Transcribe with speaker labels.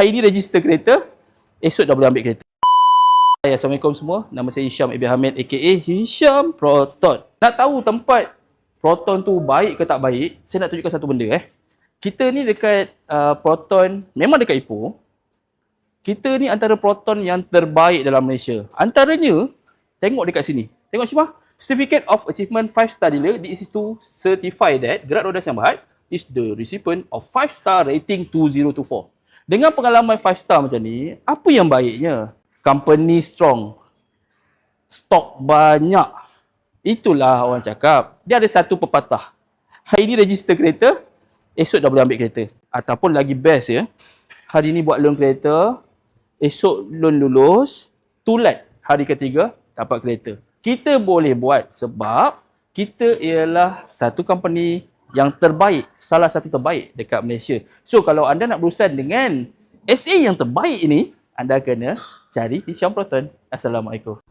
Speaker 1: Hari ni register kereta, esok dah boleh ambil kereta. Hai, Assalamualaikum semua. Nama saya Hisham Ibn Hamid aka Hisham Proton. Nak tahu tempat Proton tu baik ke tak baik, saya nak tunjukkan satu benda Kita ni dekat Proton, memang dekat Ipoh. Kita ni antara Proton yang terbaik dalam Malaysia. Antaranya, tengok dekat sini. Tengok Syimah. Certificate of Achievement 5-star dealer. This is to certify that Gerak Roda Siang Berhad is the recipient of 5-star rating 2024. Dengan pengalaman 5-star macam ni, apa yang baiknya? Company strong. Stok banyak. Itulah orang cakap. Dia ada satu pepatah. Hari ni register kereta, esok dah boleh ambil kereta. Ataupun lagi best hari ni buat loan kereta, esok loan lulus, tulat hari ketiga dapat kereta. Kita boleh buat sebab kita ialah satu company yang terbaik, salah satu terbaik dekat Malaysia. So kalau anda nak berurusan dengan SA yang terbaik ini, anda kena cari Hisham Proton. Assalamualaikum.